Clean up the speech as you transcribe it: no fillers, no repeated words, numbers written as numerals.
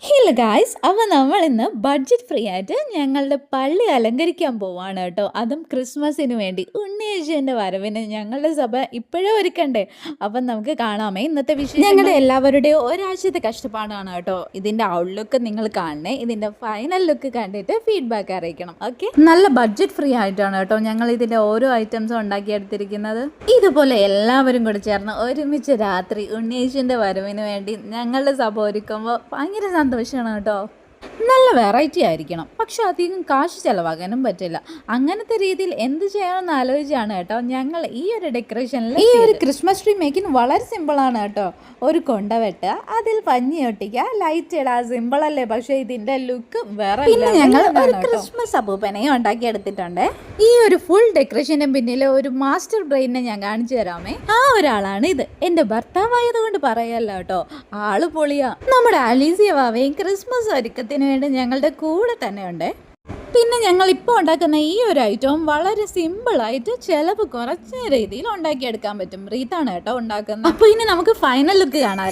Hello guys, അപ്പോൾ നമ്മൾ ഇന്ന് ബഡ്ജറ്റ് ഫ്രീ ആയിട്ട് ഞങ്ങളുടെ പള്ളി അലങ്കരിക്കാൻ പോവാണ് കേട്ടോ. അതും ക്രിസ്മസിന് വേണ്ടി ഉണ്ണിയേശുവിൻ്റെ വരവിന് ഞങ്ങളുടെ സഭ ഇപ്പോഴേ ഒരുക്കണ്ടേ. അപ്പം നമുക്ക് കാണാമേ ഇന്നത്തെ വിഷയം. ഞങ്ങളുടെ എല്ലാവരുടെയും ഒരാഴ്ചത്തെ കഷ്ടപ്പാടാണ് കേട്ടോ. ഇതിൻ്റെ ഔട്ട്ലുക്ക് നിങ്ങൾ കാണണേ. ഇതിൻ്റെ ഫൈനൽ ലുക്ക് കണ്ടിട്ട് ഫീഡ്ബാക്ക് അറിയിക്കണം. ഓക്കെ, നല്ല ബഡ്ജറ്റ് ഫ്രീ ആയിട്ടാണ് കേട്ടോ ഞങ്ങൾ ഇതിൻ്റെ ഓരോ ഐറ്റംസും ഉണ്ടാക്കിയെടുത്തിരിക്കുന്നത്. ഇതുപോലെ എല്ലാവരും കൂടി ചേർന്ന് ഒരുമിച്ച് രാത്രി ഉണ്ണിയേശുവിൻ്റെ വരവിന് വേണ്ടി ഞങ്ങളുടെ സഭ ഒരുക്കുമ്പോൾ ഭയങ്കര സന്തോഷമാണ് കേട്ടോ. നല്ല വെറൈറ്റി ആയിരിക്കണം, പക്ഷെ അധികം കാശ് ചിലവാകാനും പറ്റില്ല. അങ്ങനത്തെ രീതിയിൽ എന്ത് ചെയ്യണമെന്ന് ആലോചിച്ചാണ് കേട്ടോ ഞങ്ങൾ ഈ ഒരു ഡെക്കറേഷനിൽ. ഈ ഒരു ക്രിസ്മസ് ട്രീ മേക്കിംഗ് വളരെ സിമ്പിളാണ് കേട്ടോ. ഒരു കൊണ്ട വെട്ടുക, അതിൽ പഞ്ഞി ഒട്ടിക്കുക, ലൈറ്റ് ഇടുക. സിമ്പിളല്ലേ, പക്ഷേ ഇതിൻ്റെ ലുക്ക് വേറെ. പിന്നെ ഞങ്ങൾ ഒരു ക്രിസ്മസ് അപ്പൂപ്പനെയും ഉണ്ടാക്കിയെടുത്തിട്ടുണ്ട്. ഈ ഒരു ഫുൾ ഡെക്കറേഷൻ്റെ പിന്നിൽ ഒരു മാസ്റ്റർ ബ്രെയിനെ ഞാൻ കാണിച്ചു തരാമേ. ആ ഒരാളാണ് ഇത്. എൻ്റെ ഭർത്താവായതുകൊണ്ട് പറയല്ല കേട്ടോ, ആള് പൊളിയാ. നമ്മുടെ അലീസിയ വാവയും ക്രിസ്മസ് ഒരുക്കത്തിന് വേണ്ടി ഞങ്ങളുടെ കൂടെ തന്നെ ഉണ്ട്. പിന്നെ ഞങ്ങൾ ഇപ്പോൾ ഉണ്ടാക്കുന്ന ഈ ഒരു ഐറ്റവും വളരെ സിമ്പിളായിട്ട് ചിലവ് കുറച്ച രീതിയിൽ ഉണ്ടാക്കിയെടുക്കാൻ പറ്റും. റീത്താണ് കേട്ടോ ഉണ്ടാക്കുന്നത്. അപ്പോൾ ഇനി നമുക്ക് ഫൈനൽ ലുക്ക് കാണാം.